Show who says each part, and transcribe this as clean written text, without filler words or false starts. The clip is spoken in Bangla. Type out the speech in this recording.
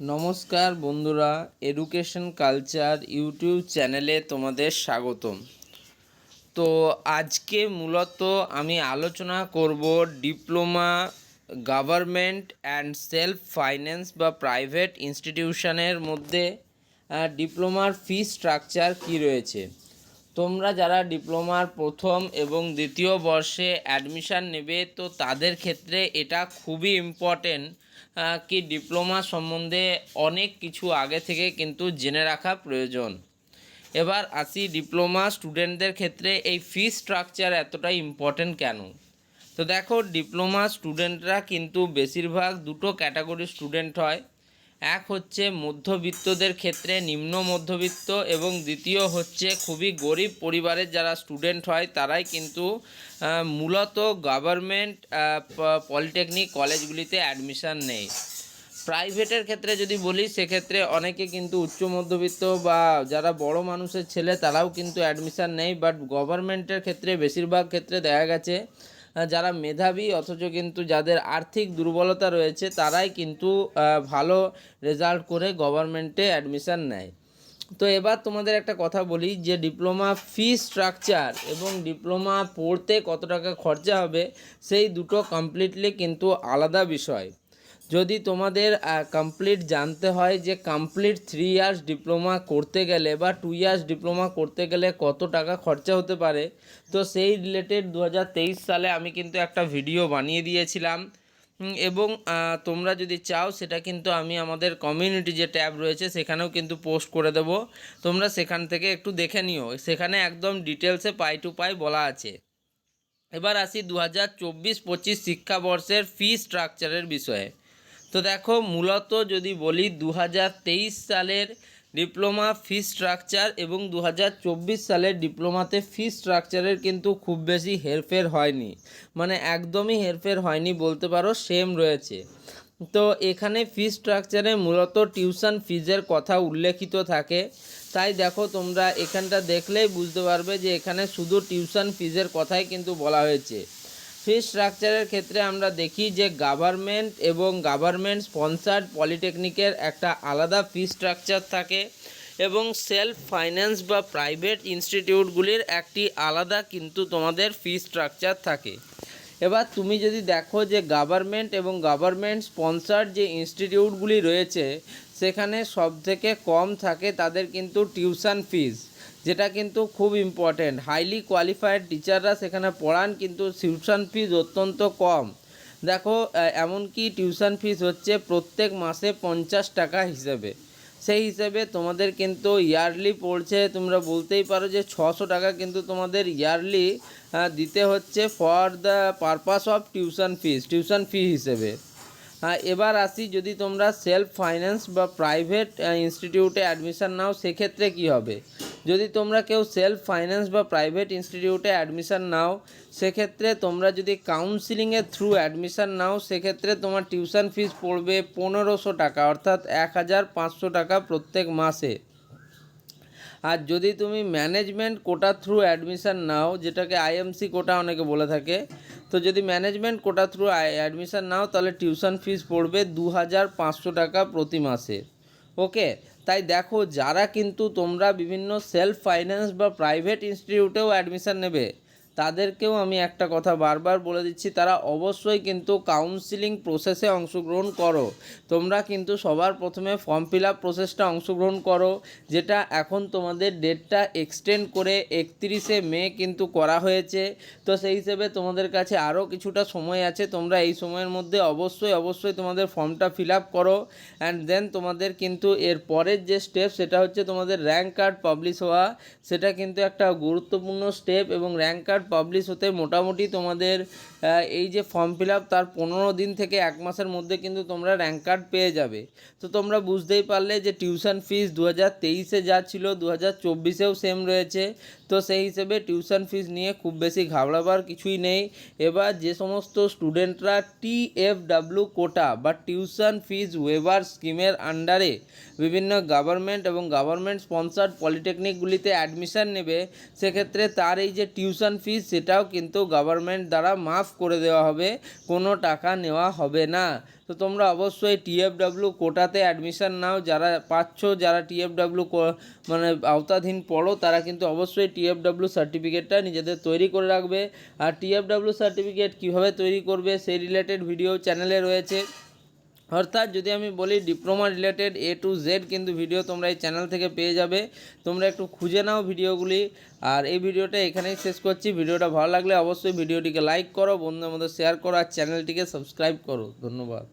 Speaker 1: নমস্কার বন্ধুরা, এডুকেশন কালচার ইউটিউব চ্যানেলে তোমাদের স্বাগতম। তো আজকে মূলত আমি আলোচনা করব diploma government and self finance বা প্রাইভেট ইনস্টিটিউশনের মধ্যে ডিপ্লোমার ফি স্ট্রাকচার কী রয়েছে। তোমরা যারা ডিপ্লোমার প্রথম এবং দ্বিতীয় বর্ষে অ্যাডমিশান নেবে, তো তাদের ক্ষেত্রে এটা খুবই ইম্পর্টেন্ট কি ডিপ্লোমা সম্বন্ধে অনেক কিছু আগে থেকে কিন্তু জেনে রাখা প্রয়োজন। এবার আসি ডিপ্লোমা স্টুডেন্টদের ক্ষেত্রে এই ফি স্ট্রাকচার এতটাই ইম্পর্টেন্ট কেন। তো দেখো, ডিপ্লোমা স্টুডেন্টরা কিন্তু বেশিরভাগ দুটো ক্যাটাগরি স্টুডেন্ট হয়। এক হচ্ছে মধ্যবিত্তদের ক্ষেত্রে নিম্ন মধ্যবিত্ত, এবং দ্বিতীয় হচ্ছে খুবই গরিব পরিবারের যারা স্টুডেন্ট হয় তারাই কিন্তু মূলত গভর্নমেন্ট পলিটেকনিক কলেজগুলিতে অ্যাডমিশান নেয়। প্রাইভেটের ক্ষেত্রে যদি বলি, সেক্ষেত্রে অনেকে কিন্তু উচ্চ মধ্যবিত্ত বা যারা বড় মানুষের ছেলে তারাও কিন্তু অ্যাডমিশান নেয়। বাট গভর্নমেন্টের ক্ষেত্রে বেশিরভাগ ক্ষেত্রে দেখা গেছে যারা মেধাবী অথচ কিন্তু যাদের আর্থিক দুর্বলতা রয়েছে তারাই কিন্তু ভালো রেজাল্ট করে গভর্নমেন্টে অ্যাডমিশান নেয়। তো এবার তোমাদের একটা কথা বলি যে ডিপ্লোমা ফি স্ট্রাকচার এবং ডিপ্লোমা পড়তে কত টাকা খরচা হবে, সেই দুটো কমপ্লিটলি কিন্তু আলাদা বিষয়। যদি তোমাদের কমপ্লিট জানতে হয় যে কমপ্লিট 3 ইয়ার্স ডিপ্লোমা করতে গেলে বা 2 ইয়ার্স ডিপ্লোমা করতে গেলে কত টাকা খরচা হতে পারে, তো সেই রিলেটেড 2023 সালে আমি কিন্তু একটা ভিডিও বানিয়ে দিয়েছিলাম। এবং তোমরা যদি চাও সেটা কিন্তু আমি আমাদের কমিউনিটি যে ট্যাব রয়েছে সেখানেও কিন্তু পোস্ট করে দেব। তোমরা সেখান থেকে একটু দেখে নিও, সেখানে একদম ডিটেলসে পাই টু পাই বলা আছে। এবার আসি 2024-25 শিক্ষাবর্ষের ফি স্ট্রাকচারের বিষয়ে। তো দেখো, মূলত যদি বলি 2023 সালের ডিপ্লোমা ফি স্ট্রাকচার এবং 2024 সালের ডিপ্লোমাতে ফি স্ট্রাকচারের কিন্তু খুব বেশি হেরফের হয়নি, মানে একদমই হেরফের হয়নি বলতে পারো, সেম রয়েছে। তো এখানে ফি স্ট্রাকচারে মূলত টিউশন ফিজের কথা উল্লেখিত থাকে। তাই দেখো, তোমরা এখানটা দেখলেই বুঝতে পারবে যে এখানে শুধু টিউশন ফিজের কথাই কিন্তু বলা হয়েছে। ফি স্ট্রাকচারের ক্ষেত্রে আমরা দেখি যে গভর্নমেন্ট এবং গভর্নমেন্ট স্পন্সার্ড পলিটেকনিকের একটা আলাদা ফি স্ট্রাকচার থাকে, এবং সেলফ ফাইন্যান্স বা প্রাইভেট ইনস্টিটিউটগুলির একটি আলাদা কিন্তু তোমাদের ফি স্ট্রাকচার থাকে। এবার তুমি যদি দেখো যে গভর্নমেন্ট এবং গভর্নমেন্ট স্পন্সার্ড যে ইনস্টিটিউটগুলি রয়েছে সেখানে সবথেকে কম থাকে তাদের কিন্তু টিউশন ফিজ, যেটা কিন্তু খুব ইম্পর্ট্যান্ট। হাইলি কোয়ালিফাইড টিচাররা সেখানে পড়ান, কিন্তু টিউশন ফিজ অত্যন্ত কম। দেখো, এমনকি টিউশন ফিজ হচ্ছে প্রত্যেক মাসে 50 টাকা হিসেবে। সেই হিসেবে তোমাদের কিন্তু ইয়ারলি পড়ছে, তোমরা বলতেই পারো যে 600 টাকা কিন্তু তোমাদের ইয়ারলি দিতে হচ্ছে for the purpose of tuition fee হিসেবে। এবার আসি, যদি তোমরা সেলফ ফাইন্যান্স বা প্রাইভেট ইনস্টিটিউটে অ্যাডমিশান নাও সেক্ষেত্রে কি হবে। যদি তোমরা কেউ সেলফ ফাইন্যান্স বা প্রাইভেট ইনস্টিটিউটে অ্যাডমিশান নাও, সেক্ষেত্রে তোমরা যদি কাউন্সিলিংয়ের থ্রু অ্যাডমিশান নাও সেক্ষেত্রে তোমার টিউশন ফিস পড়বে 1500 টাকা, অর্থাৎ 1500 টাকা প্রত্যেক মাসে। আর যদি তুমি ম্যানেজমেন্ট কোটা থ্রু অ্যাডমিশান নাও, যেটাকে আইএমসি কোটা অনেকে বলে থাকে, তো যদি ম্যানেজমেন্ট কোটা থ্রু অ্যাডমিশান নাও তাহলে টিউশন ফিস পড়বে 2500 টাকা প্রতি মাসে। ওকে, তাই দেখো, যারা কিন্তু তোমরা বিভিন্ন সেলফ ফাইন্যান্স বা প্রাইভেট ইনস্টিটিউটেও অ্যাডমিশান নেবে তাদেরকেও আমি একটা কথা বারবার বলে দিচ্ছি, তারা অবশ্যই কিন্তু কাউন্সিলিং প্রসেসে অংশগ্রহণ করো। তোমরা কিন্তু সবার প্রথমে ফর্ম ফিল আপ প্রসেসটা অংশগ্রহণ করো, যেটা এখন তোমাদের ডেটটা এক্সটেন্ড করে 31শে মে কিন্তু করা হয়েছে। তো সেই হিসেবে তোমাদের কাছে আরও কিছুটা সময় আছে, তোমরা এই সময়ের মধ্যে অবশ্যই তোমাদের ফর্মটা ফিল আপ করো। অ্যান্ড দেন তোমাদের কিন্তু এর পরের যে স্টেপ সেটা হচ্ছে তোমাদের র্যাঙ্ক কার্ড পাবলিশ হওয়া। সেটা কিন্তু একটা গুরুত্বপূর্ণ স্টেপ, এবং র্যাঙ্ক কার্ড পাবলিশ হতে মোটামুটি তোমাদের এই যে ফর্ম ফিল আপ তার 15 দিন থেকে 1 মাসের মধ্যে কিন্তু তোমরা র্যাঙ্ক কার্ড পেয়ে যাবে। তো তোমরা বুঝতেই পারলে যে টিউশন ফিস 2023-এ যা ছিল 2024-এও সেম রয়েছে। তো সেই হিসেবে টিউশন ফিস নিয়ে খুব বেশি ঘাবড়াবার কিছুই নেই। এবার যে সমস্ত স্টুডেন্টরা TFW কোটা বা টিউশন ফিস ওয়েভার স্কিমের আন্ডারে বিভিন্ন গভর্নমেন্ট এবং গভর্নমেন্ট স্পন্সার্ড পলিটেকনিকগুলিতে অ্যাডমিশান নেবে, সেক্ষেত্রে তার এই যে টিউশন ফি ফিস সেটাও কিন্তু গভর্নমেন্ট দ্বারা মাফ করে দেওয়া হবে, কোনো টাকা নেওয়া হবে না। তো তোমরা অবশ্যই টিএফডব্লিউ কোটাতে অ্যাডমিশান নাও, যারা পাচ্ছ, যারা টিএফডব্লিউ মানে আওতাধীন পড়ো তারা কিন্তু অবশ্যই টিএফডব্লিউ সার্টিফিকেটটা নিজেদের তৈরি করে রাখবে। আর টিএফডব্লিউ সার্টিফিকেট কীভাবে তৈরি করবে সেই রিলেটেড ভিডিও চ্যানেলে রয়েছে। অর্থাৎ যদি আমি বলি diploma related A to Z কিন্তু ভিডিও তোমরা এই চ্যানেল থেকে পেয়ে যাবে, তোমরা একটু খুঁজে নাও ভিডিওগুলি। আর এই ভিডিওটা এখানেই শেষ করছি। ভিডিওটা ভালো লাগলে অবশ্যই ভিডিওটিকে লাইক করো, বন্ধুদের মধ্যে শেয়ার করো আর চ্যানেলটিকে সাবস্ক্রাইব করো। ধন্যবাদ।